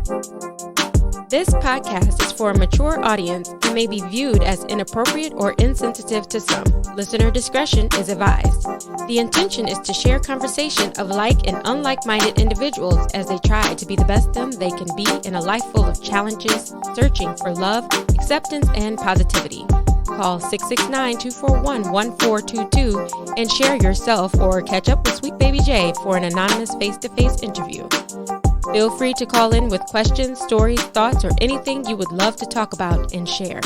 This podcast is for a mature audience and may be viewed as inappropriate or insensitive to some. Listener discretion is advised. The intention is to share conversation of like and unlike-minded individuals as they try to be the best them they can be in a life full of challenges, searching for love, acceptance, and positivity. Call 669-241-1422 and share yourself or catch up with Sweet Baby J for an anonymous face-to-face interview. Feel free to call in with questions, stories, thoughts, or anything you would love to talk about and share.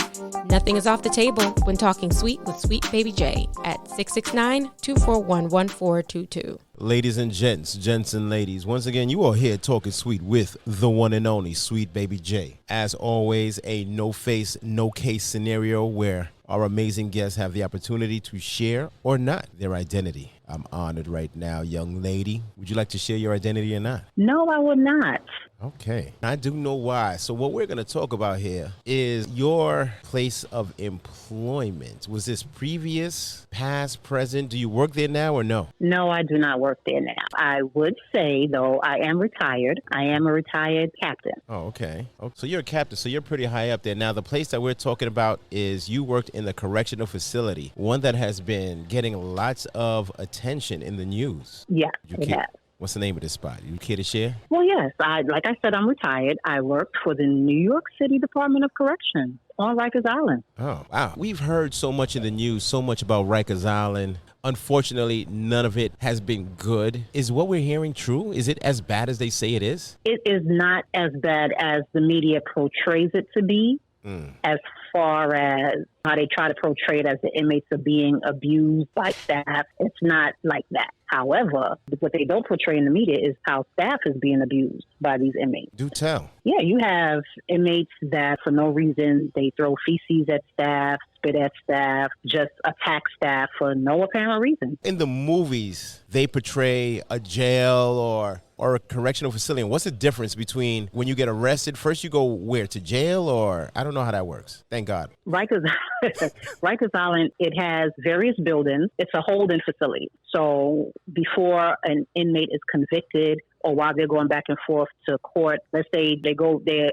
Nothing is off the table when talking sweet with Sweet Baby J at 669-241-1422. Ladies and gents and ladies, once again, you are here talking sweet with the one and only Sweet Baby J. As always, a no-face, no-case scenario where our amazing guests have the opportunity to share or not their identity. I'm honored right now, young lady. Would you like to share your identity or not? No, I would not. Okay. I do know why. So what we're going to talk about here is your place of employment. Was this previous, past, present? Do you work there now or no? No, I do not work there now. I would say, though, I am retired. I am a retired captain. Oh, okay. So you're a captain, so you're pretty high up there. Now, the place that we're talking about is you worked in the correctional facility, one that has been getting lots of attention in the news. Yeah, it has. What's the name of this spot? You care to share? Well, yes. Like I said, I'm retired. I worked for the New York City Department of Corrections on Rikers Island. Oh, wow. We've heard so much in the news, so much about Rikers Island. Unfortunately, none of it has been good. Is what we're hearing true? Is it as bad as they say it is? It is not as bad as the media portrays it to be. As far as how they try to portray it as the inmates are being abused by staff, it's not like that. However, what they don't portray in the media is how staff is being abused by these inmates. Do tell. Yeah, you have inmates that for no reason, they throw feces at staff, spit at staff, just attack staff for no apparent reason. In the movies, they portray a jail or a correctional facility. And what's the difference between when you get arrested? First you go where? To jail, or I don't know how that works. Thank God. Rikers Island, it has various buildings. It's a holding facility. So before an inmate is convicted or while they're going back and forth to court, let's say they're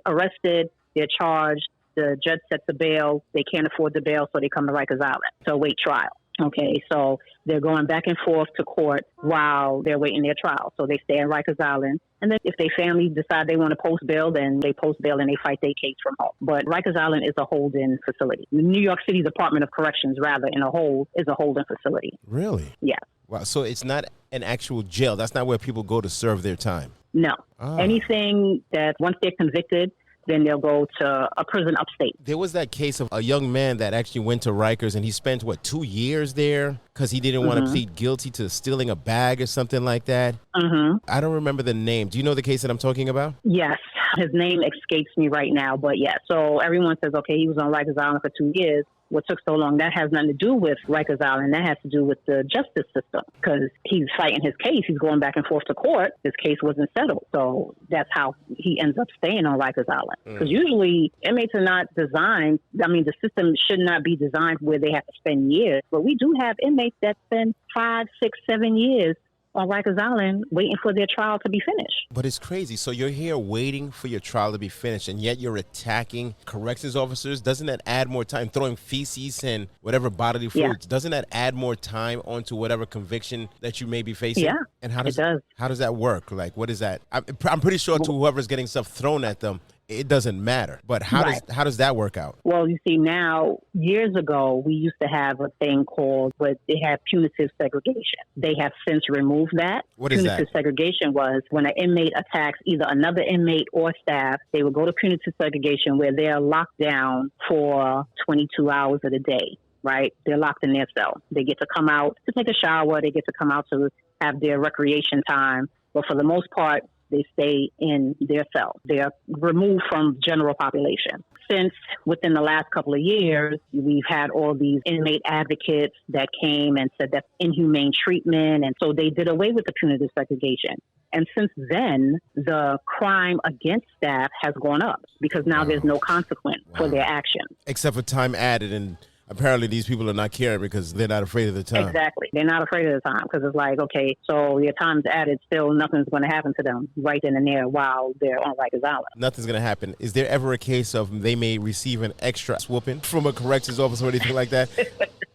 arrested, they're charged, the judge sets a bail, they can't afford the bail, so they come to Rikers Island to await trial. Okay, so they're going back and forth to court while they're waiting their trial. So they stay in Rikers Island. And then if their family decide they want to post bail, then they post bail and they fight their case from home. But Rikers Island is a holding facility. The New York City Department of Corrections, rather, in a whole, is a holding facility. Really? Yeah. Wow, so it's not an actual jail. That's not where people go to serve their time. No. Anything that once they're convicted, then they'll go to a prison upstate. There was that case of a young man that actually went to Rikers and he spent, 2 years there because he didn't want to plead guilty to stealing a bag or something like that. I don't remember the name. Do you know the case that I'm talking about? Yes. His name escapes me right now, but yeah. So everyone says, okay, he was on Rikers Island for 2 years. What took so long? That has nothing to do with Rikers Island. That has to do with the justice system because he's fighting his case. He's going back and forth to court. His case wasn't settled. So that's how he ends up staying on Rikers Island. Because usually inmates are not designed. I mean, the system should not be designed where they have to spend years. But we do have inmates that spend 5, 6, 7 years on Rikers Island waiting for their trial to be finished. But it's crazy. So you're here waiting for your trial to be finished, and yet you're attacking corrections officers. Doesn't that add more time? Throwing feces and whatever bodily fluids, doesn't that add more time onto whatever conviction that you may be facing? Yeah, and how does that work? Like, what is that? I'm pretty sure to whoever's getting stuff thrown at them, it doesn't matter. But how does that work out? Well, you see, now, years ago, we used to have a thing called, but they had punitive segregation. They have since removed that. What is that? Punitive segregation was when an inmate attacks either another inmate or staff, they would go to punitive segregation where they're locked down for 22 hours of the day. Right? They're locked in their cell. They get to come out to take a shower. They get to come out to have their recreation time. But for the most part, they stay in their cell. They're removed from general population. Since within the last couple of years, we've had all these inmate advocates that came and said that's inhumane treatment. And so they did away with the punitive segregation. And since then, the crime against staff has gone up because now there's no consequence for their actions. Except for time added and Apparently, these people are not caring because they're not afraid of the time. Exactly. They're not afraid of the time because it's like, okay, so your time's added, still nothing's going to happen to them right then and there while they're on Rikers Island. Nothing's going to happen. Is there ever a case of they may receive an extra whooping from a corrections officer or anything like that?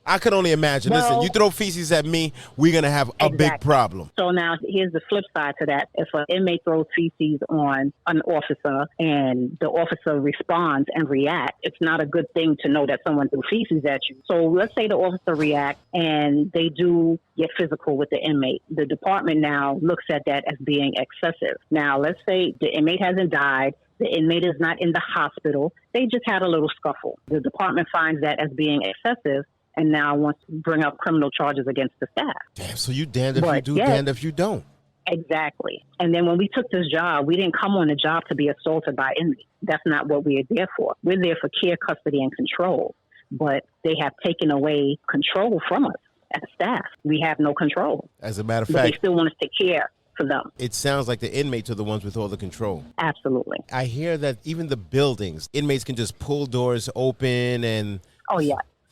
I could only imagine. Well, listen, you throw feces at me, we're going to have a big problem. So now here's the flip side to that. If an inmate throws feces on an officer and the officer responds and reacts, it's not a good thing to know that someone threw feces at you. So let's say the officer reacts and they do get physical with the inmate. The department now looks at that as being excessive. Now, let's say the inmate hasn't died. The inmate is not in the hospital. They just had a little scuffle. The department finds that as being excessive and now wants to bring up criminal charges against the staff. Damn, so you damned if you do, damned if you don't. Exactly. And then when we took this job, we didn't come on the job to be assaulted by inmates. That's not what we're there for. We're there for care, custody, and control. But they have taken away control from us as staff. We have no control. As a matter of but fact, they still want us to care for them. It sounds like the inmates are the ones with all the control. Absolutely. I hear that even the buildings, inmates can just pull doors open and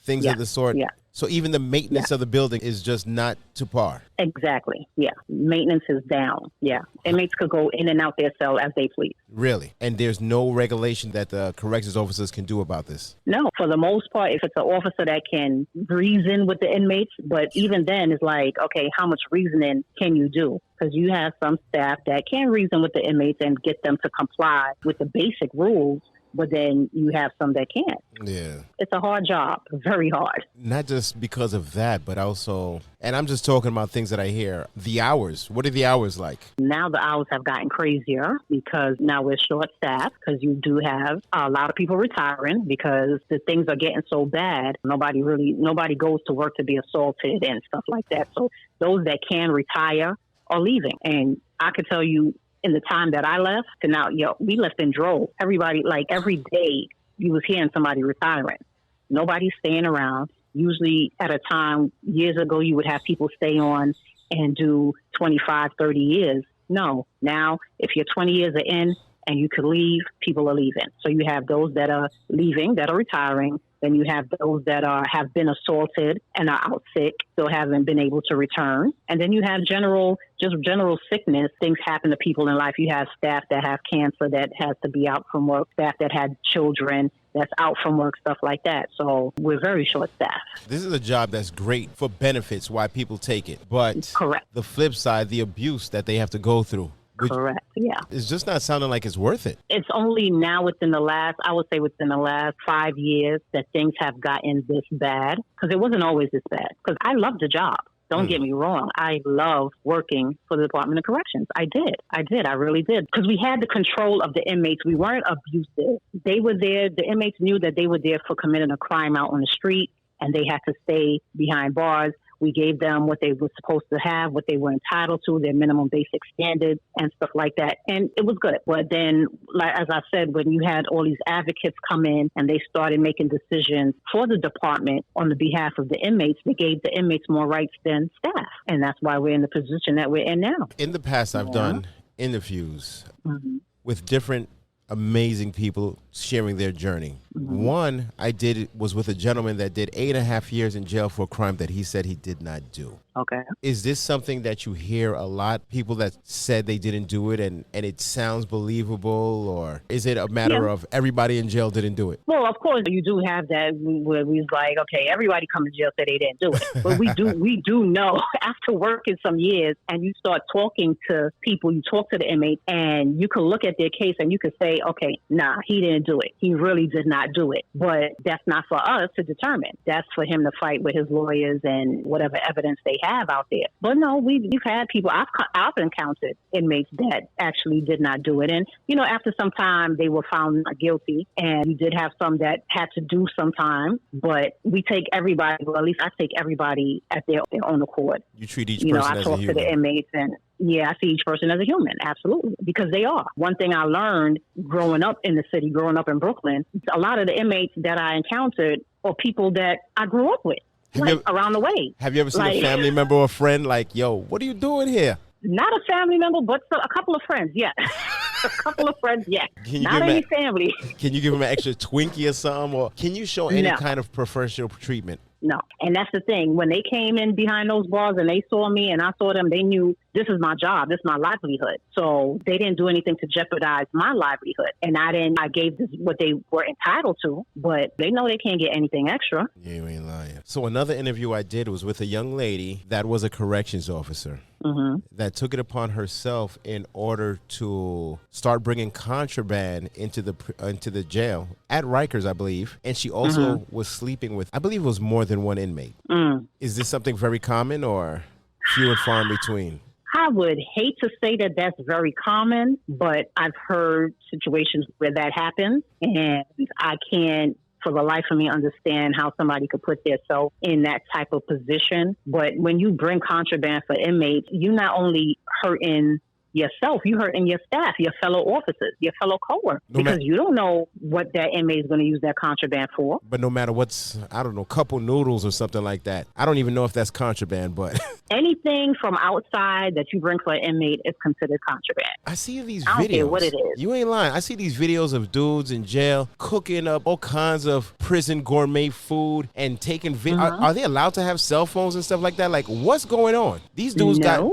things of the sort. Yeah. So even the maintenance of the building is just not to par. Exactly. Yeah. Maintenance is down. Yeah. Inmates could go in and out their cell as they please. Really? And there's no regulation that the corrections officers can do about this? No. For the most part, if it's an officer that can reason with the inmates, but even then it's like, okay, how much reasoning can you do? Because you have some staff that can reason with the inmates and get them to comply with the basic rules. But then you have some that can't. Yeah. It's a hard job, very hard. Not just because of that, but also, and I'm just talking about things that I hear, the hours. What are the hours like? Now the hours have gotten crazier because now we're short-staffed because you do have a lot of people retiring because the things are getting so bad. Nobody goes to work to be assaulted and stuff like that. So those that can retire are leaving. And I could tell you, in the time that I left to now, we left in droves. Everybody, like every day, you was hearing somebody retiring. Nobody's staying around. Usually at a time, years ago, you would have people stay on and do 25, 30 years. No. Now, if you're 20 years in and you could leave, people are leaving. So you have those that are leaving, that are retiring. Then you have those that have been assaulted and are out sick, still haven't been able to return. And then you have general sickness. Things happen to people in life. You have staff that have cancer that has to be out from work, staff that had children that's out from work, stuff like that. So we're very short-staffed. This is a job that's great for benefits, why people take it. But correct. The flip side, the abuse that they have to go through. Correct. Yeah. It's just not sounding like it's worth it. It's only now within the last 5 years that things have gotten this bad because it wasn't always this bad because I loved the job. Don't get me wrong. I love working for the Department of Corrections. I did. I really did. Because we had the control of the inmates. We weren't abusive. They were there. The inmates knew that they were there for committing a crime out on the street and they had to stay behind bars. We gave them what they were supposed to have, what they were entitled to, their minimum basic standards and stuff like that. And it was good. But then, like as I said, when you had all these advocates come in and they started making decisions for the department on the behalf of the inmates, they gave the inmates more rights than staff. And that's why we're in the position that we're in now. In the past, I've done interviews with different amazing people sharing their journey. One I did was with a gentleman that did 8.5 years in jail for a crime that he said he did not do. Okay. Is this something that you hear a lot? People that said they didn't do it and it sounds believable, or is it a matter of everybody in jail didn't do it? Well, of course, you do have that where we was like, okay, everybody come to jail said they didn't do it. But we do know after working some years and you start talking to people, you talk to the inmates and you can look at their case and you can say, okay, nah, he didn't do it. He really did not do it. But that's not for us to determine. That's for him to fight with his lawyers and whatever evidence they have out there. But no, we've had people, I've encountered inmates that actually did not do it. And, after some time, they were found not guilty. And we did have some that had to do some time. But we take everybody, well, at least I take everybody at their own accord. You treat each person as a human. I talk to the inmates and I see each person as a human, absolutely, because they are. One thing I learned growing up in the city, growing up in Brooklyn, a lot of the inmates that I encountered are people that I grew up with, around the way. Have you ever seen a family member or a friend like, yo, what are you doing here? Not a family member, but a couple of friends, yeah. A couple of friends, yes. Can you Not any family. Can you give them an extra Twinkie or something? Or can you show any No. kind of preferential treatment? No. And that's the thing. When they came in behind those bars and they saw me and I saw them, they knew this is my job. This is my livelihood. So they didn't do anything to jeopardize my livelihood. And I gave this what they were entitled to, but they know they can't get anything extra. Yeah, you ain't lying. So another interview I did was with a young lady that was a corrections officer. That took it upon herself in order to start bringing contraband into the jail at Rikers, I believe. And she also was sleeping with, I believe it was more than one inmate. Is this something very common or few and far in between? I would hate to say that that's very common, but I've heard situations where that happens, and I can't for the life of me understand how somebody could put themselves in that type of position. But when you bring contraband for inmates, you not only hurting yourself, you hurting your staff, your fellow officers, your fellow coworkers, because you don't know what that inmate is going to use that contraband for. But no matter what's, I don't know, couple noodles or something like that. I don't even know if that's contraband, but anything from outside that you bring for an inmate is considered contraband. I see these videos. I don't care what it is. You ain't lying. I see these videos of dudes in jail cooking up all kinds of prison gourmet food and taking are they allowed to have cell phones and stuff like that? Like, what's going on? These dudes got...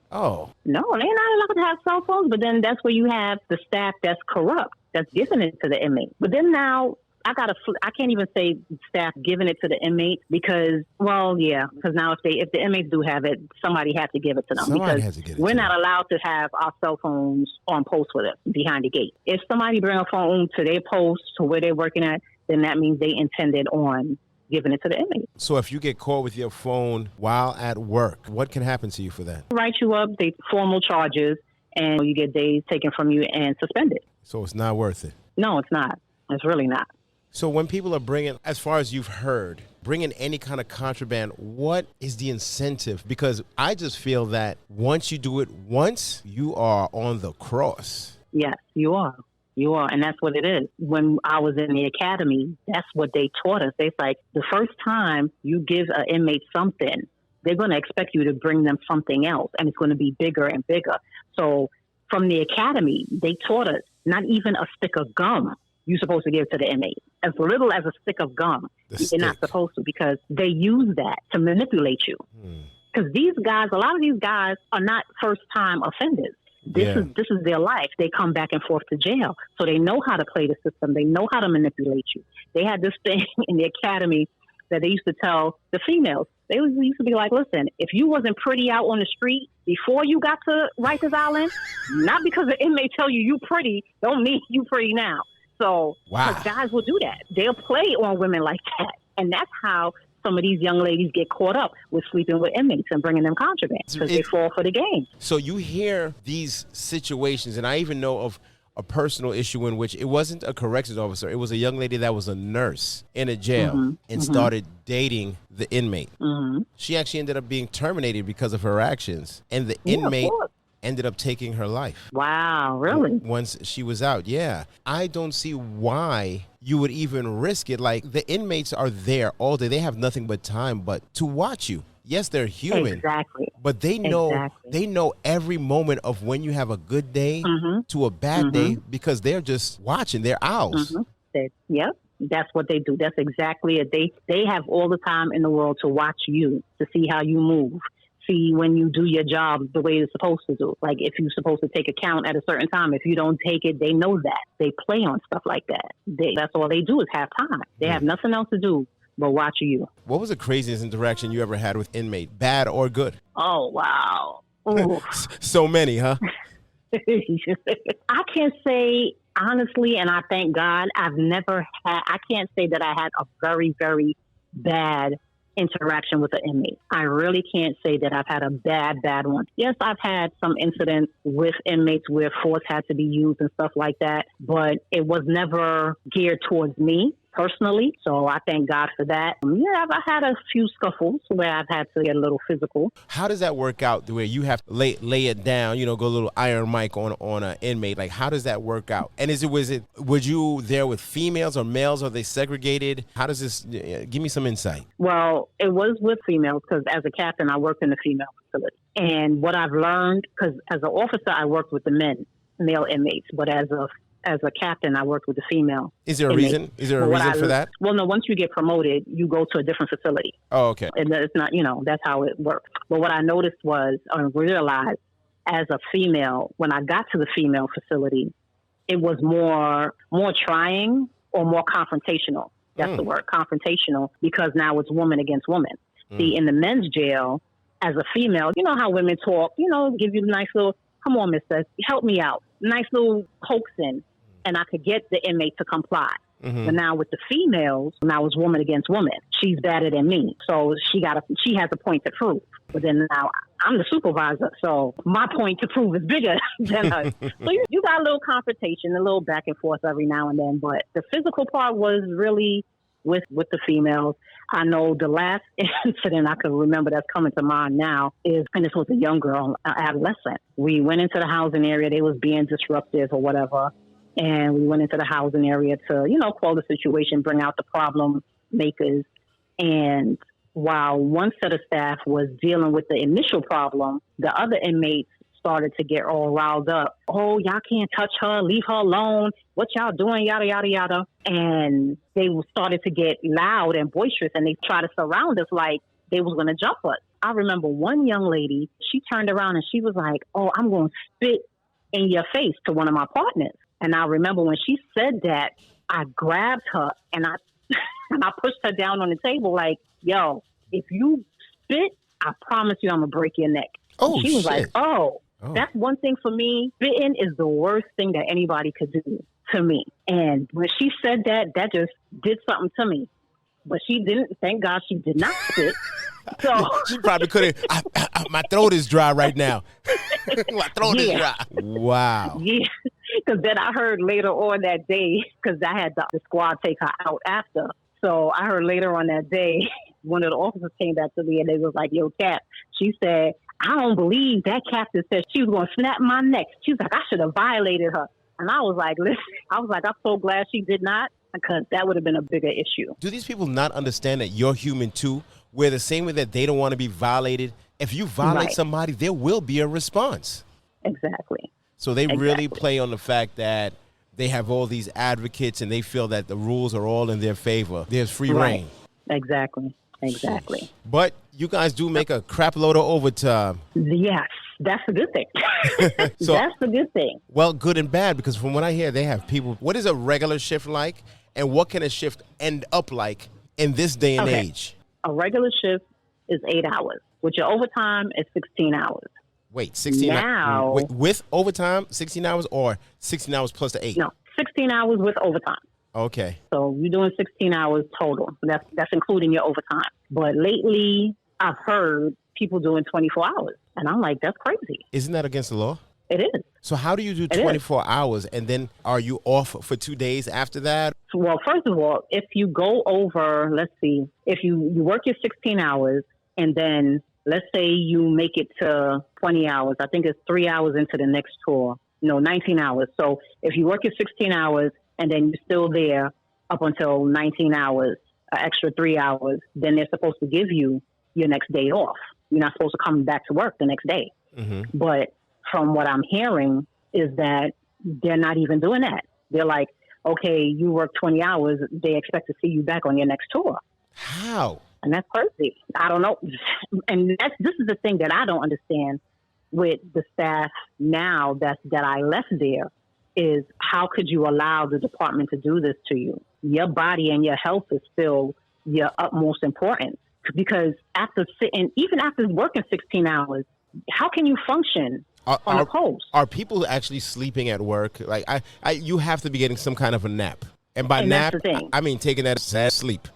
Oh. No, they're not allowed to have cell phones, but then that's where you have the staff that's corrupt, that's giving it to the inmate. But then now I can't even say staff giving it to the inmate because, because now if the inmates do have it, somebody has to give it to them. Somebody has to get it. We're not allowed to have our cell phones on post with us behind the gate. If somebody bring a phone to their post to where they're working at, then that means they intended on giving it to the inmate. So if you get caught with your phone while at work, what can happen to you for that? Write you up, they formal charges, and you get days taken from you and suspended. So it's not worth it? No, it's not. It's really not. So when people are bringing, as far as you've heard, bringing any kind of contraband, what is the incentive? Because I just feel that once you do it once, you are on the cross. Yes, you are. You are, and that's what it is. When I was in the academy, that's what they taught us. It's like the first time you give an inmate something, they're going to expect you to bring them something else, and it's going to be bigger and bigger. So from the academy, they taught us not even a stick of gum you're supposed to give to the inmate. As little as a stick of gum. You're not supposed to, because they use that to manipulate you. Because these guys, a lot of these guys are not first-time offenders. This is their life. They come back and forth to jail. So they know how to play the system. They know how to manipulate you. They had this thing in the academy that they used to tell the females. They used to be like, listen, if you wasn't pretty out on the street before you got to Rikers Island, not because the inmate tell you pretty, don't mean you pretty now. So guys will do that. They'll play on women like that. And that's how some of these young ladies get caught up with sleeping with inmates and bringing them contraband because they fall for the game. So you hear these situations, and I even know of a personal issue in which it wasn't a corrections officer. It was a young lady that was a nurse in a jail and started dating the inmate. She actually ended up being terminated because of her actions, and the inmate ended up taking her life. Wow, really? Once she was out, I don't see why you would even risk it. Like, the inmates are there all day. They have nothing but time but to watch you. Yes, they're human. Exactly. But they know every moment of when you have a good day to a bad day, because they're just watching. They're owls. Yep. That's what they do. That's exactly it. They have all the time in the world to watch you, to see how you move. See when you do your job the way it's supposed to do. Like if you're supposed to take a count at a certain time, if you don't take it, they know that. They play on stuff like that. That's all they do is have time. They have nothing else to do but watch you. What was the craziest interaction you ever had with inmate, bad or good? Oh, wow. So many, huh? I can't say honestly, and I thank God, I can't say that I had a very, very bad interaction with an inmate. I really can't say that I've had a bad one. Yes, I've had some incidents with inmates where force had to be used and stuff like that, but it was never geared towards me personally. So I thank God for that. I've had a few scuffles where I've had to get a little physical. How does that work out, the way you have to lay it down, go a little iron mic on an inmate? Like, how does that work out? And was you there with females or males? Are they segregated? How does this, give me some insight. Well, it was with females because as a captain, I worked in the female facility. And what I've learned, because as an officer, I worked with the men. male inmates, but as a captain, I worked with the female. Is there a inmates. reason? Is there a reason for that? Well, no, once you get promoted, you go to a different facility. Oh, okay. And it's not, that's how it works. But what I noticed was, or realized as a female, when I got to the female facility, it was more trying or more confrontational. That's the word, confrontational, because now it's woman against woman. See, in the men's jail, as a female, you know how women talk, give you a nice little, come on, mister, help me out. Nice little coaxing, and I could get the inmate to comply. But now with the females, now it's woman against woman. She's better than me, so she has a point to prove. But then now I'm the supervisor, so my point to prove is bigger than hers. So you got a little confrontation, a little back and forth every now and then. But the physical part was really with the females. I know the last incident I can remember that's coming to mind now is, and this was a young girl, an adolescent. We went into the housing area. They was being disruptive or whatever. And we went into the housing area to, quell the situation, bring out the problem makers. And while one set of staff was dealing with the initial problem, the other inmates started to get all riled up. Oh, y'all can't touch her. Leave her alone. What y'all doing? Yada, yada, yada. And they started to get loud and boisterous, and they tried to surround us like they was going to jump us. I remember one young lady, she turned around and she was like, oh, I'm going to spit in your face to one of my partners. And I remember when she said that, I grabbed her and I pushed her down on the table like, yo, if you spit, I promise you I'm going to break your neck. Oh, she was shit. like, oh, that's one thing for me. Spitting is the worst thing that anybody could do to me. And when she said that, that just did something to me. But she didn't, thank God she did not spit. So She probably couldn't. My throat is dry right now. My throat is dry. Wow. Yeah. Because then I heard later on that day, because I had the squad take her out after. So I heard later on that day, one of the officers came back to me and they was like, yo, Cap, she said, I don't believe that captain said she was going to snap my neck. She was like, I should have violated her. And I was like, listen, I'm so glad she did not, because that would have been a bigger issue. Do these people not understand that you're human too? Where the same way that they don't want to be violated, if you violate somebody, there will be a response. Exactly. So they really play on the fact that they have all these advocates and they feel that the rules are all in their favor. There's free reign. Exactly. But you guys do make a crap load of overtime. Yes, that's a good thing. So, that's a good thing. Well, good and bad, because from what I hear, they have people. What is a regular shift like, and what can a shift end up like in this day and age? A regular shift is 8 hours. With your overtime, it's 16 hours. Wait, 16 hours? With overtime, 16 hours, or 16 hours plus the 8? No, 16 hours with overtime. Okay. So you're doing 16 hours total. That's including your overtime. But lately, I've heard people doing 24 hours. And I'm like, that's crazy. Isn't that against the law? It is. So how do you do 24 hours, and then are you off for 2 days after that? Well, first of all, if you go over, let's see, if you work your 16 hours, and then let's say you make it to 20 hours. I think it's 3 hours into the next tour. No, 19 hours. So if you work your 16 hours and then you're still there up until 19 hours, an extra 3 hours, then they're supposed to give you your next day off. You're not supposed to come back to work the next day. Mm-hmm. But from what I'm hearing is that they're not even doing that. They're like, okay, you work 20 hours. They expect to see you back on your next tour. How? And that's crazy. I don't know. And this is the thing that I don't understand with the staff now that I left there is how could you allow the department to do this to you? Your body and your health is still your utmost importance. Because even after working 16 hours, how can you function on a post? Are people actually sleeping at work? Like you have to be getting some kind of a nap. And by nap, I mean taking that sad sleep.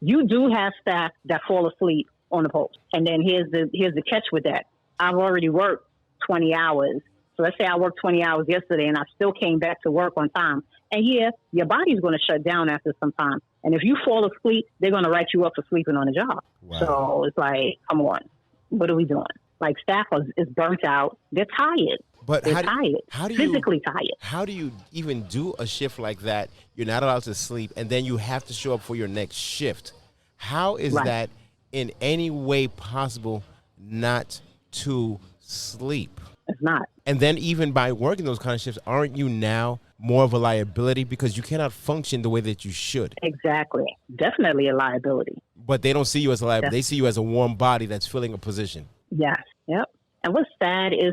You do have staff that fall asleep on the post. And then here's the catch with that. I've already worked 20 hours. So let's say I worked 20 hours yesterday and I still came back to work on time. And your body's going to shut down after some time. And if you fall asleep, they're going to write you up for sleeping on the job. Wow. So it's like, come on, what are we doing? Like staff is burnt out. They're tired. But they're tired. Physically tired. How do you even do a shift like that? You're not allowed to sleep, and then you have to show up for your next shift. How is that in any way possible not to sleep? It's not. And then even by working those kind of shifts, aren't you now more of a liability because you cannot function the way that you should? Exactly. Definitely a liability. But they don't see you as a liability. They see you as a warm body that's filling a position. Yes. Yep. And what's sad is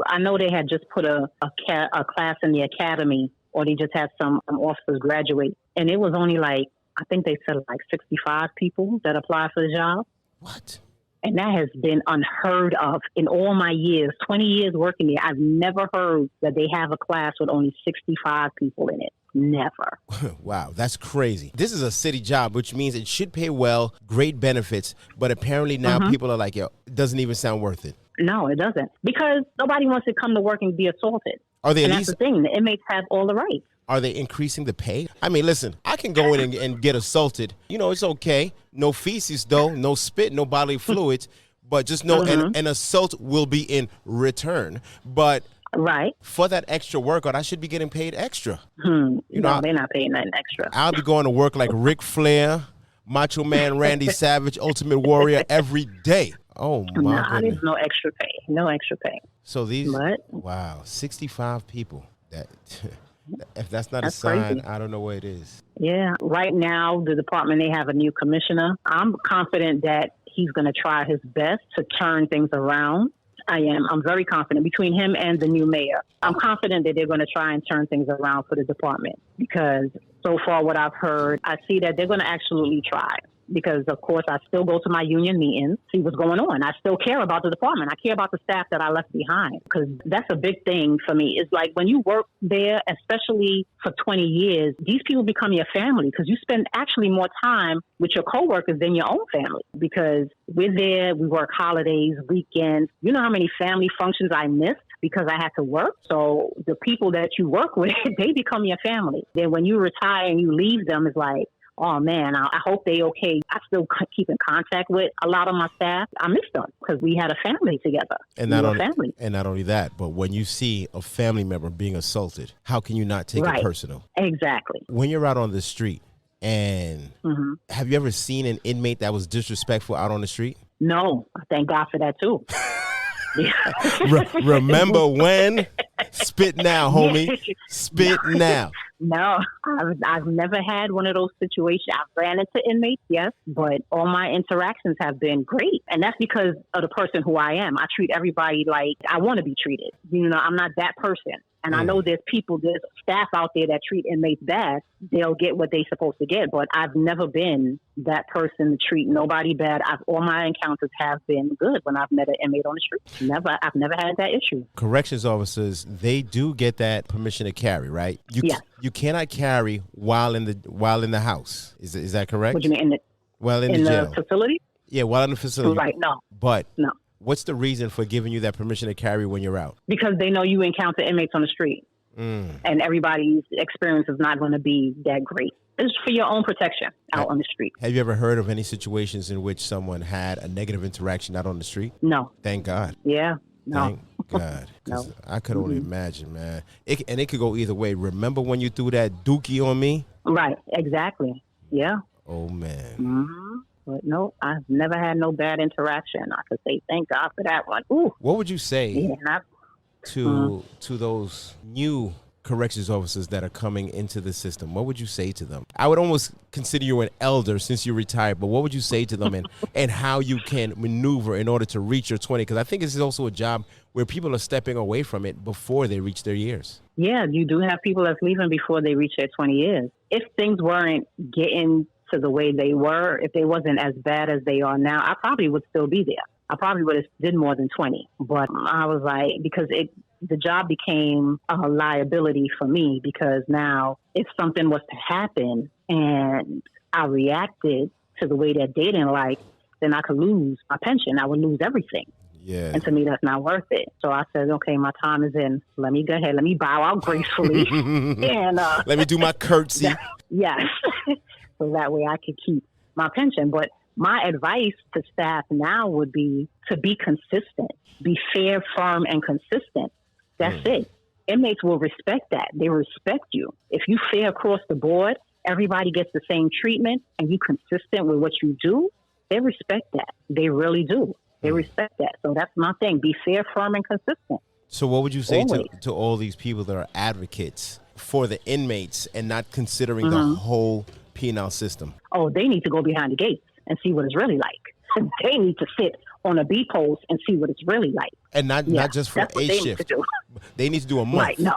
I know they had just put a class in the academy, or they just had some officers graduate. And it was only I think they said 65 people that applied for the job. What? And that has been unheard of in all my years, 20 years working there. I've never heard that they have a class with only 65 people in it. Never. Wow, that's crazy. This is a city job, which means it should pay well, great benefits. But apparently now people are like, yo, it doesn't even sound worth it. No, it doesn't. Because nobody wants to come to work and be assaulted. Are they? And that's the thing. The inmates have all the rights. Are they increasing the pay? I mean, listen, I can go in and get assaulted. You know, it's okay. No feces, though. No spit, no bodily fluids. But just know an assault will be in return. But right, for that extra workout, I should be getting paid extra. You know, they're not paying nothing extra. I'll be going to work like Ric Flair, Macho Man Randy Savage, Ultimate Warrior every day. Oh, my goodness. There's no extra pay. No extra pay. So wow, 65 people. If that's not a sign, crazy. I don't know what it is. Yeah. Right now, the department, they have a new commissioner. I'm confident that he's going to try his best to turn things around. I am. I'm very confident between him and the new mayor. I'm confident that they're going to try and turn things around for the department because so far what I've heard, I see that they're going to absolutely try. Because, of course, I still go to my union meetings, see what's going on. I still care about the department. I care about the staff that I left behind because that's a big thing for me. It's like when you work there, especially for 20 years, these people become your family because you spend actually more time with your coworkers than your own family because we're there, we work holidays, weekends. You know how many family functions I missed because I had to work? So the people that you work with, they become your family. Then when you retire and you leave them, it's like, oh, man, I hope they okay. I still keep in contact with a lot of my staff. I miss them because we had a family together. And not only that, but when you see a family member being assaulted, how can you not take it personal? Exactly. When you're out on the street and have you ever seen an inmate that was disrespectful out on the street? No. Thank God for that, too. Remember when? Spit now, homie. Spit now. No, I've never had one of those situations. I've ran into inmates, yes, but all my interactions have been great. And that's because of the person who I am. I treat everybody like I want to be treated. You know, I'm not that person. And I know there's staff out there that treat inmates bad. They'll get what they're supposed to get. But I've never been that person to treat nobody bad. All my encounters have been good when I've met an inmate on the street. I've never had that issue. Corrections officers, they do get that permission to carry, right? Yes. You cannot carry while in the house. Is that correct? What do you mean? In the jail? Facility? Yeah, while in the facility. Right, no. But no. What's the reason for giving you that permission to carry when you're out? Because they know you encounter inmates on the street. And everybody's experience is not going to be that great. It's for your own protection out on the street. Have you ever heard of any situations in which someone had a negative interaction out on the street? No. Thank God. Yeah. No. Thank God. No. I could only imagine, man. It could go either way. Remember when you threw that dookie on me? Right. Exactly. Yeah. Oh, man. Mm-hmm. But no, I've never had no bad interaction. I could say thank God for that one. Ooh. What would you say to those new corrections officers that are coming into the system? What would you say to them? I would almost consider you an elder since you retired, but what would you say to them and how you can maneuver in order to reach your 20? Because I think this is also a job where people are stepping away from it before they reach their years. Yeah, you do have people that's leaving before they reach their 20 years. If things weren't getting to the way they were, if they wasn't as bad as they are now, I probably would still be there. I probably would have did more than 20. But I was like, because the job became a liability for me because now if something was to happen and I reacted to the way that they didn't like, then I could lose my pension. I would lose everything. Yeah. And to me, that's not worth it. So I said, okay, my time is in. Let me go ahead. Let me bow out gracefully. And let me do my curtsy. Yes. So that way I could keep my pension. But my advice to staff now would be to be consistent, be fair, firm, and consistent. That's it. Inmates will respect that. They respect you. If you fair across the board, everybody gets the same treatment, and you consistent with what you do, they respect that. They really do. They respect that. So that's my thing. Be fair, firm, and consistent. So what would you say Always. to all these people that are advocates for the inmates and not considering the whole penal system? Oh, they need to go behind the gates and see what it's really like. They need to sit on a B post and see what it's really like. And not just for a shift. They need to do a month. Right, no.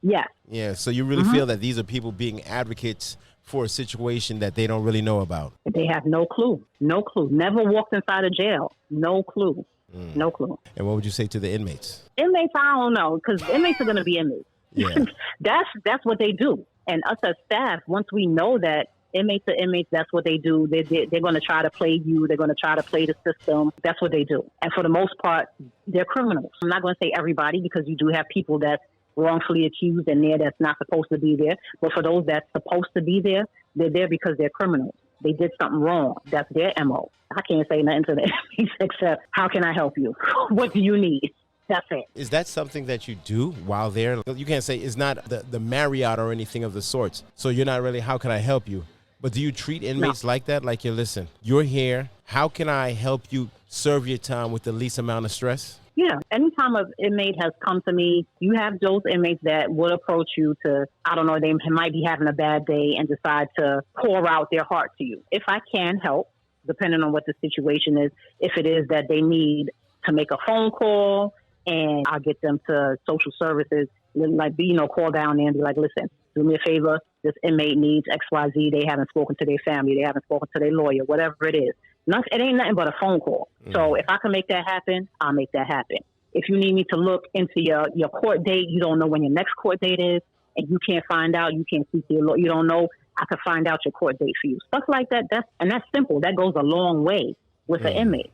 Yes. Yeah, so you really feel that these are people being advocates for a situation that they don't really know about. They have no clue. No clue. Never walked inside a jail. No clue. No clue. And what would you say to the inmates? Inmates, I don't know, because inmates are going to be inmates. Yeah. That's what they do. And us as staff, once we know that inmates are inmates, that's what they do. They're going to try to play you. They're going to try to play the system. That's what they do. And for the most part, they're criminals. I'm not going to say everybody, because you do have people that's wrongfully accused and there that's not supposed to be there. But for those that's supposed to be there, they're there because they're criminals. They did something wrong. That's their MO. I can't say nothing to the inmates except, how can I help you? What do you need? That's it. Is that something that you do while there? You can't say it's not the Marriott or anything of the sorts. So you're not really, how can I help you? But do you treat inmates like that? Like, listen, you're here. How can I help you serve your time with the least amount of stress? Yeah. Anytime an inmate has come to me, you have those inmates that would approach you to, I don't know, they might be having a bad day and decide to pour out their heart to you. If I can help, depending on what the situation is, if it is that they need to make a phone call, and I'll get them to social services, like, call down there and be like, listen, do me a favor. This inmate needs XYZ. They haven't spoken to their family. They haven't spoken to their lawyer, whatever it is. It ain't nothing but a phone call. So if I can make that happen, I'll make that happen. If you need me to look into your court date, you don't know when your next court date is, and you can't find out, you can't speak to your lawyer, you don't know, I can find out your court date for you. Stuff like that. That's simple. That goes a long way with an inmate.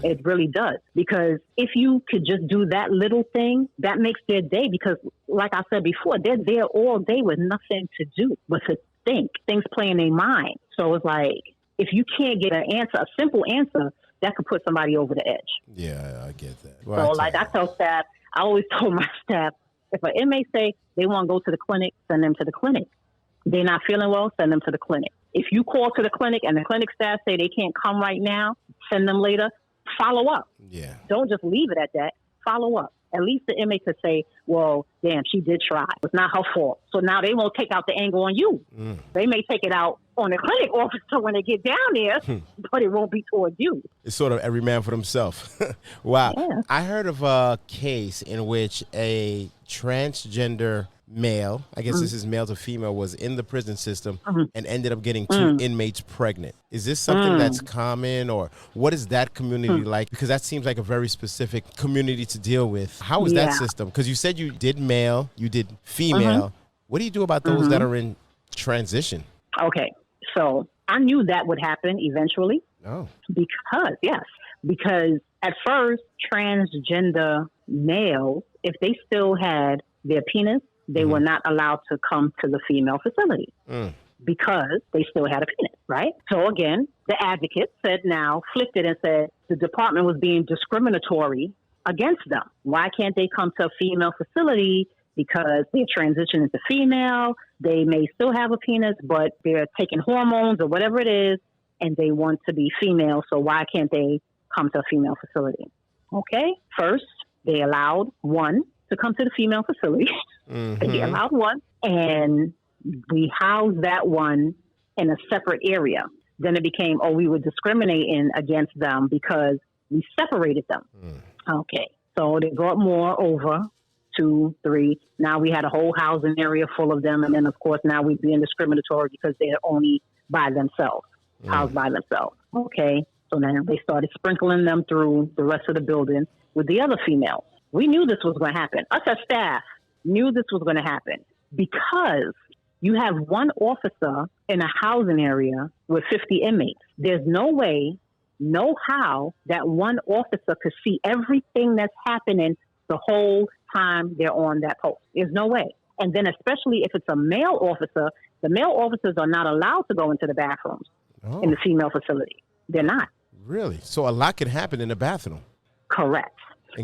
It really does. Because if you could just do that little thing, that makes their day. Because like I said before, they're there all day with nothing to do but to think. Things play in their mind. So it's like, if you can't get an answer, a simple answer, that could put somebody over the edge. Yeah, I get that. Well, I tell staff, I always told my staff, if an inmate say they want to go to the clinic, send them to the clinic. They're not feeling well, send them to the clinic. If you call to the clinic and the clinic staff say they can't come right now, send them later, follow up. Yeah. Don't just leave it at that. Follow up. At least the inmate could say, well, damn, she did try. It's not her fault. So now they won't take out the anger on you. They may take it out on the clinic officer when they get down there, but it won't be towards you. It's sort of every man for themselves. Wow. Yeah. I heard of a case in which a transgender male, I guess this is male to female, was in the prison system and ended up getting two inmates pregnant. Is this something that's common, or what is that community like? Because that seems like a very specific community to deal with. How is that system? Because you said you did male, you did female. What do you do about those that are in transition? Okay, so I knew that would happen eventually. Oh. Because at first, transgender males, if they still had their penis, they were not allowed to come to the female facility because they still had a penis, right? So again, the advocate flipped it and said the department was being discriminatory against them. Why can't they come to a female facility? Because they're transitioning to female, they may still have a penis, but they're taking hormones or whatever it is, and they want to be female, so why can't they come to a female facility? Okay, first, they allowed one to come to the female facility. They allowed one, and we housed that one in a separate area. Then it became, we were discriminating against them because we separated them. Okay, so they brought more over, 2, 3. Now we had a whole housing area full of them, and then of course now we're being discriminatory because they're only by themselves, housed by themselves. Okay, so then they started sprinkling them through the rest of the building with the other females. We knew this was going to happen. Us as staff knew this was going to happen because you have one officer in a housing area with 50 inmates. There's no way, no how that one officer could see everything that's happening the whole time they're on that post. There's no way. And then especially if it's a male officer, the male officers are not allowed to go into the bathrooms in the female facility. They're not. Really? So a lot can happen in the bathroom. Correct.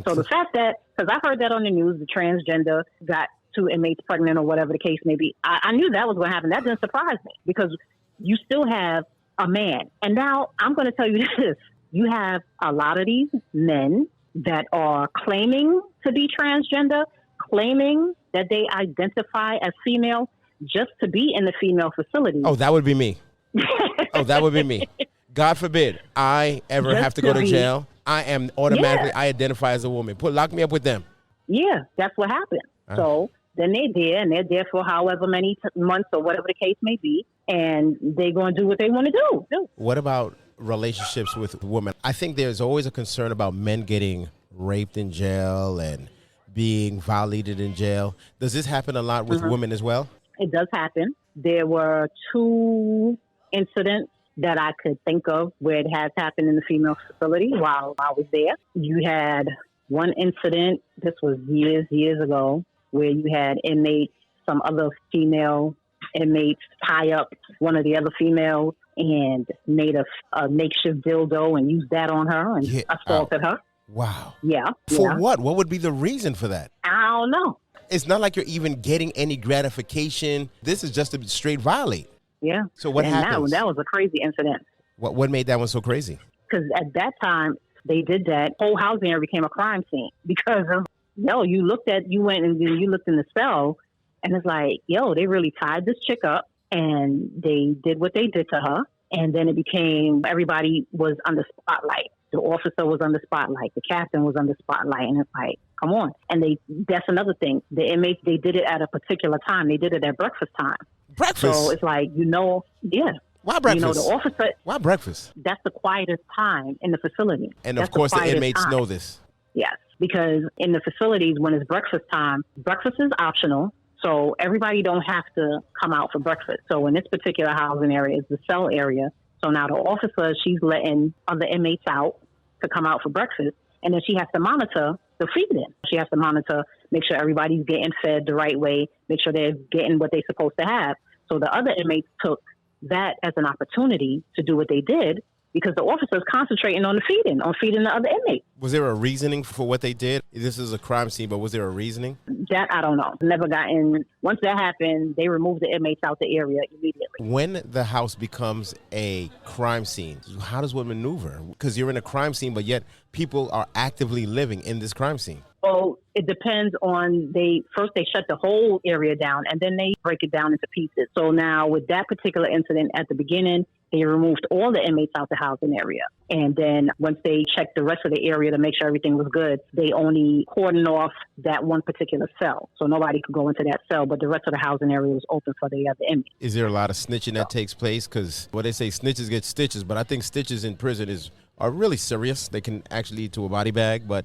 So the fact that, because I heard that on the news, the transgender got 2 inmates pregnant or whatever the case may be, I knew that was going to happen. That didn't surprise me because you still have a man. And now I'm going to tell you this. You have a lot of these men that are claiming to be transgender, claiming that they identify as female just to be in the female facility. Oh, that would be me. That would be me. God forbid I ever Just have to go to be- jail. I am automatically, Yeah. I identify as a woman. Lock me up with them. Yeah, that's what happened. So then they're there, and they're there for however many months or whatever the case may be, and they're going to do what they want to do. What about relationships with women? I think there's always a concern about men getting raped in jail and being violated in jail. Does this happen a lot with women as well? It does happen. There were 2 incidents that I could think of where it has happened in the female facility while I was there. You had one incident, this was years ago, where you had inmates, some other female inmates tie up one of the other females and made a makeshift dildo and used that on her and assaulted her. Wow. Yeah. For what? What would be the reason for that? I don't know. It's not like you're even getting any gratification. This is just a straight violate. Yeah. So what happened? That was a crazy incident. What made that one so crazy? Because at that time, they did that. Whole housing area became a crime scene because of, you went and you looked in the cell and it's like, they really tied this chick up and they did what they did to her. And then it became, everybody was under spotlight. The officer was under spotlight. The captain was under spotlight. And it's like, come on. And that's another thing. The inmates, they did it at a particular time. They did it at breakfast time. Breakfast? So it's like, yeah. Why breakfast? The officer. Why breakfast? That's the quietest time in the facility. And that's of course the inmates time. know this. Yes, because in the facilities, when it's breakfast time, breakfast is optional. So everybody don't have to come out for breakfast. So in this particular housing area is the cell area. So now the officer, she's letting other inmates out to come out for breakfast. And then she has to monitor the feeding. She has to monitor, make sure everybody's getting fed the right way, make sure they're getting what they're supposed to have. So the other inmates took that as an opportunity to do what they did because the officer's concentrating on feeding the other inmates. Was there a reasoning for what they did? This is a crime scene, but was there a reasoning? That I don't know. Never gotten. Once that happened, they removed the inmates out the area immediately. When the house becomes a crime scene, how does one maneuver? Because you're in a crime scene, but yet people are actively living in this crime scene. Well, it depends on, first they shut the whole area down and then they break it down into pieces. So now with that particular incident at the beginning, they removed all the inmates out the housing area. And then once they checked the rest of the area to make sure everything was good, they only cordoned off that one particular cell. So nobody could go into that cell, but the rest of the housing area was open for the other inmates. Is there a lot of snitching that takes place? Because they say snitches get stitches, but I think stitches in prison are really serious. They can actually lead to a body bag, but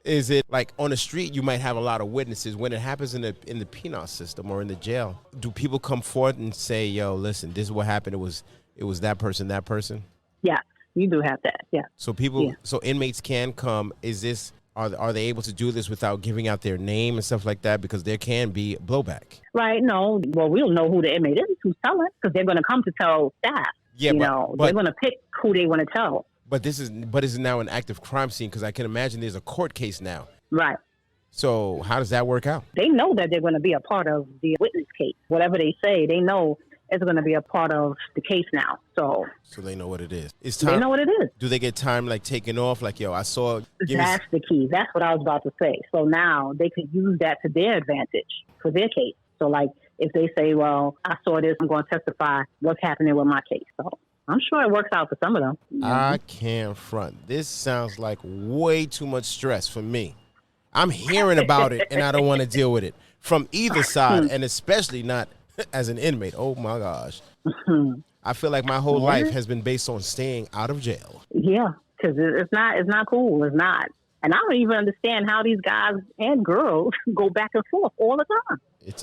is it like on the street you might have a lot of witnesses? When it happens in the penal system or in the jail, do people come forth and say, yo, listen, this is what happened, it was that person? Yeah, you do have that, yeah. So so inmates can come. Are they able to do this without giving out their name and stuff like that? Because there can be blowback. Right, no. Well, we'll know who the inmate is who's telling because they're going to come to tell staff. Yeah, but they're going to pick who they want to tell. But this is now an active crime scene because I can imagine there's a court case now. Right. So how does that work out? They know that they're going to be a part of the witness case. Whatever they say, they know it's going to be a part of the case now. So they know what it is. They know what it is. Do they get time like taken off? Like, yo, I saw. That's the key. That's what I was about to say. So now they could use that to their advantage for their case. So like if they say, well, I saw this, I'm going to testify what's happening with my case. So I'm sure it works out for some of them. I can't front. This sounds like way too much stress for me. I'm hearing about it and I don't want to deal with it from either side, and especially not as an inmate. Oh my gosh. I feel like my whole life has been based on staying out of jail. Yeah, because it's not cool. It's not. And I don't even understand how these guys and girls go back and forth all the time.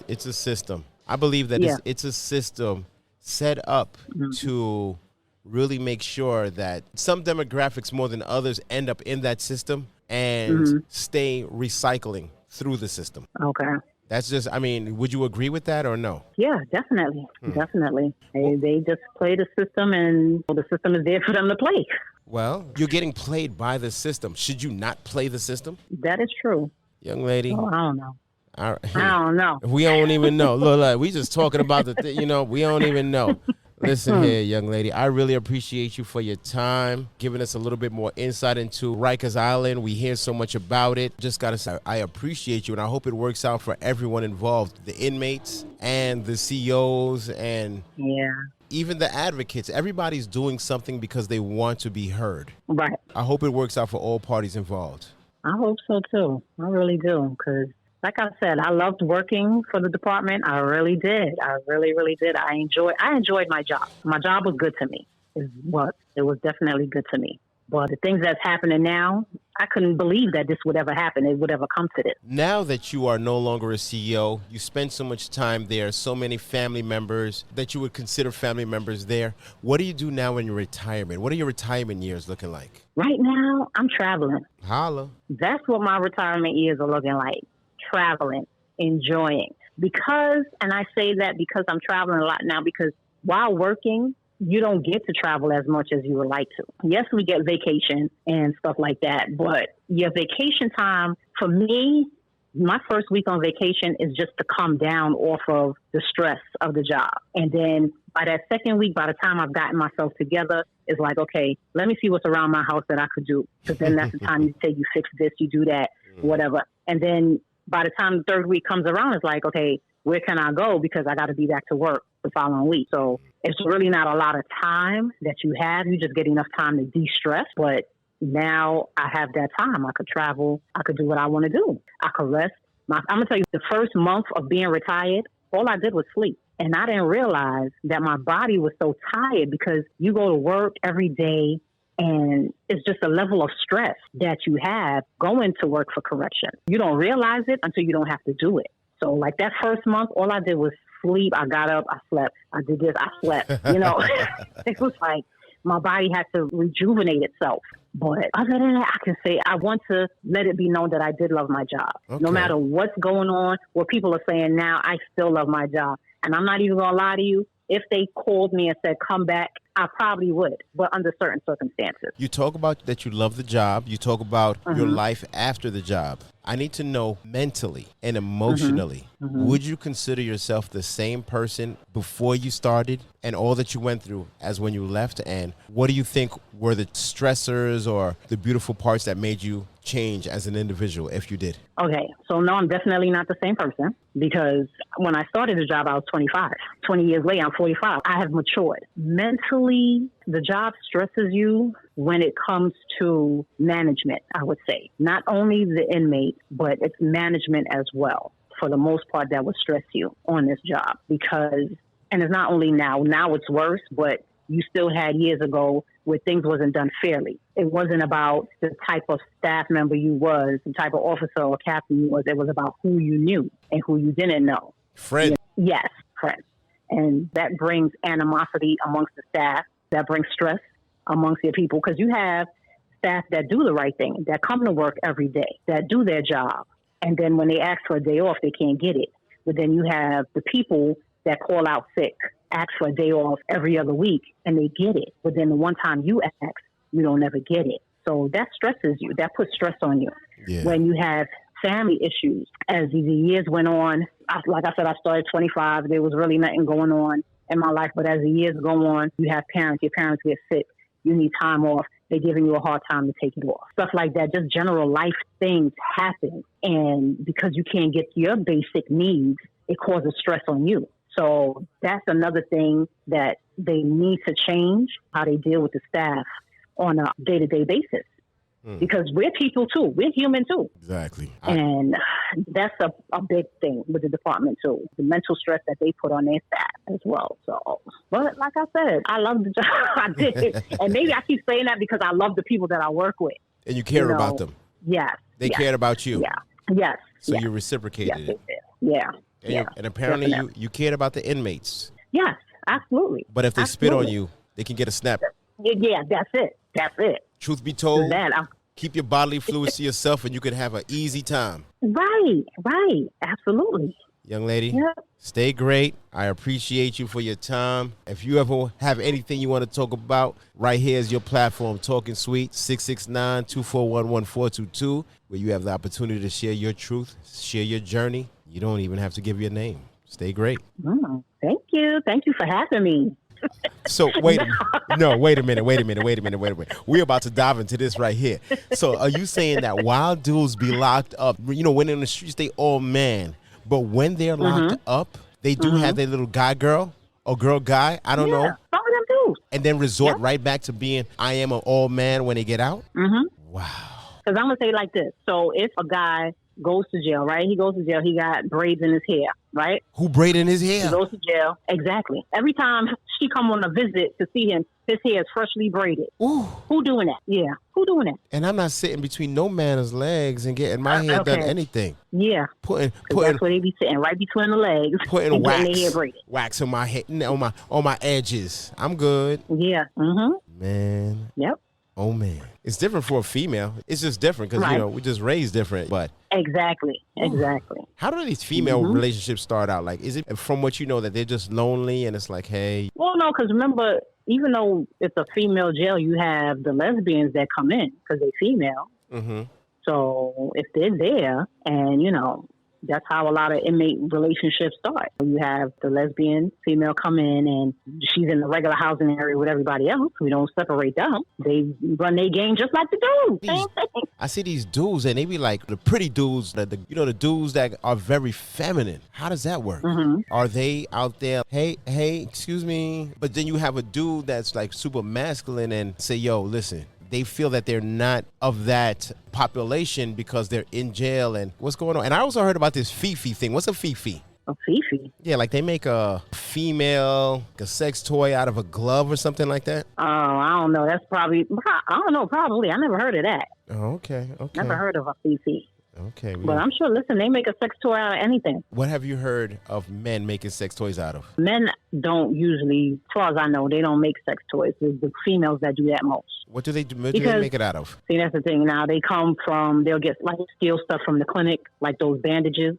It's a system. I believe that it's a system set up to really make sure that some demographics more than others end up in that system and stay recycling through the system. Okay. That's just, I mean, would you agree with that or no? Yeah, definitely. Definitely. They just play the system and the system is there for them to play. Well, you're getting played by the system. Should you not play the system? That is true. Young lady. Oh, I don't know. I don't know. We don't even know. Look, we just talking about we don't even know. Listen here, young lady. I really appreciate you for your time, giving us a little bit more insight into Rikers Island. We hear so much about it. Just got to say, I appreciate you, and I hope it works out for everyone involved, the inmates and the COs and even the advocates. Everybody's doing something because they want to be heard. Right. I hope it works out for all parties involved. I hope so, too. I really do, because like I said, I loved working for the department. I really did. I really, really did. I enjoyed my job. My job was good to me. It was definitely good to me. But the things that's happening now, I couldn't believe that this would ever happen. It would ever come to this. Now that you are no longer a CEO, you spend so much time there, so many family members that you would consider family members there. What do you do now in your retirement? What are your retirement years looking like? Right now, I'm traveling. Holla. That's what my retirement years are looking like. Traveling, enjoying. Because, and I say that because I'm traveling a lot now, because while working, you don't get to travel as much as you would like to. Yes, we get vacation and stuff like that, but your vacation time, for me, my first week on vacation is just to come down off of the stress of the job. And then by that second week, by the time I've gotten myself together, it's like, okay, let me see what's around my house that I could do. Because then that's the time you say you fix this, you do that, whatever. And then by the time the third week comes around, it's like, okay, where can I go? Because I got to be back to work the following week. So it's really not a lot of time that you have. You just get enough time to de-stress. But now I have that time. I could travel. I could do what I want to do. I could rest. I'm going to tell you, the first month of being retired, all I did was sleep. And I didn't realize that my body was so tired because you go to work every day, and it's just a level of stress that you have going to work for correction. You don't realize it until you don't have to do it. So like that first month, all I did was sleep. I got up, I slept. I did this, I slept. It was like my body had to rejuvenate itself. But other than that, I can say I want to let it be known that I did love my job. Okay. No matter what's going on, what people are saying now, I still love my job. And I'm not even going to lie to you. If they called me and said, come back, I probably would, but under certain circumstances. You talk about that you love the job. You talk about your life after the job. I need to know mentally and emotionally, would you consider yourself the same person before you started and all that you went through as when you left? And what do you think were the stressors or the beautiful parts that made you change as an individual, if you did? Okay, so no, I'm definitely not the same person, because when I started the job, I was 25. 20 years later, I'm 45. I have matured. Mentally, the job stresses you when it comes to management, I would say. Not only the inmate, but it's management as well. For the most part, that would stress you on this job, because, and it's not only now it's worse, but you still had years ago where things wasn't done fairly. It wasn't about the type of staff member you was, the type of officer or captain you was. It was about who you knew and who you didn't know. Friends. Yes, friends. And that brings animosity amongst the staff. That brings stress amongst your people, because you have staff that do the right thing, that come to work every day, that do their job. And then when they ask for a day off, they can't get it. But then you have the people that call out sick, ask for a day off every other week, and they get it. But then the one time you ask, you don't ever get it. So that stresses you. That puts stress on you. Yeah. When you have family issues, as the years went on, like I said, I started 25. There was really nothing going on in my life. But as the years go on, you have parents. Your parents get sick. You need time off. They're giving you a hard time to take it off. Stuff like that, just general life things happen. And because you can't get your basic needs, it causes stress on you. So that's another thing that they need to change, how they deal with the staff on a day-to-day basis. Because we're people too. We're human too. Exactly. And that's a big thing with the department too. The mental stress that they put on their staff as well. So, but like I said, I love the job. I did. And maybe I keep saying that because I love the people that I work with. And you care about them. Yes. They cared about you. Yeah. Yes. So you reciprocated it. Yeah. And apparently you cared about the inmates. Yes, absolutely. But if they spit on you, they can get a snap. Yeah, that's it. That's it. Truth be told, keep your bodily fluids to yourself and you could have an easy time. Right. Absolutely. Young lady, stay great. I appreciate you for your time. If you ever have anything you want to talk about, right here is your platform, Talkin Sweet, 669-241-1422, where you have the opportunity to share your truth, share your journey. You don't even have to give your name. Stay great. Thank you. Thank you for having me. So wait a minute. We're about to dive into this right here. So are you saying that while dudes be locked up, you know, when in the streets they all man, but when they're locked up, they do have their little guy girl or girl guy, I don't know. Some of them do. And then resort right back to being I am an all man when they get out? Mm-hmm. Wow. Because I'm going to say it like this. So if a guy goes to jail, right? He goes to jail. He got braids in his hair, right? Who braiding his hair? He goes to jail. Exactly. Every time she come on a visit to see him, his hair is freshly braided. Ooh. Who doing that? Yeah. Who doing that? And I'm not sitting between no man's legs and getting my hair done anything. Yeah. Putting that's where they be sitting, right between the legs. Putting and wax, their hair braided. wax on my head, on my edges. I'm good. Yeah. Mm-hmm. Man. Yep. Oh man, it's different for a female. It's just different because you know we just raised different. But exactly. How do these female relationships start out? Like, is it from what you know that they're just lonely and it's like, hey? Well, no, because remember, even though it's a female jail, you have the lesbians that come in because they're female. Mm-hmm. So if they're there, and you know. That's how a lot of inmate relationships start. You have the lesbian female come in and she's in the regular housing area with everybody else. We don't separate them. They run their game just like the dudes. Same thing. I see these dudes and they be like the pretty dudes, the dudes that are very feminine. How does that work? Mm-hmm. Are they out there, hey, excuse me? But then you have a dude that's like super masculine and say, yo, listen. They feel that they're not of that population because they're in jail and what's going on. And I also heard about this Fifi thing. What's a Fifi? A Fifi? Yeah, like they make a female, a sex toy out of a glove or something like that. Oh, I don't know. That's probably, I don't know, probably. I never heard of that. Oh, okay. Never heard of a Fifi. Okay. But I'm sure, listen, they make a sex toy out of anything. What have you heard of men making sex toys out of? Men don't usually, as far as I know, they don't make sex toys. It's the females that do that most. What do they do? What do they make it out of? See, that's the thing. Now, they'll get like steal stuff from the clinic, like those bandages.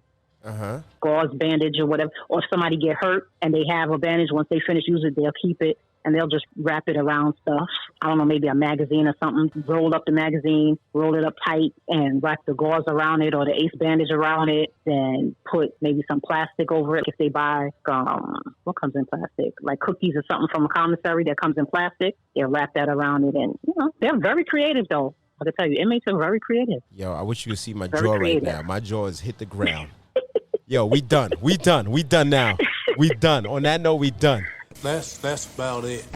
Gauze bandage or whatever. Or if somebody get hurt and they have a bandage, once they finish using it, they'll keep it. And they'll just wrap it around stuff. I don't know, maybe a magazine or something. Roll up the magazine, roll it up tight, and wrap the gauze around it or the ace bandage around it. Then put maybe some plastic over it. If they buy, what comes in plastic? Like cookies or something from a commissary that comes in plastic. They'll wrap that around it. And, you know, they're very creative, though. I can tell you, inmates are very creative. Yo, I wish you could see my jaw right now. My jaw has hit the ground. Yo, we done now. We done. On that note, we done. That's about it.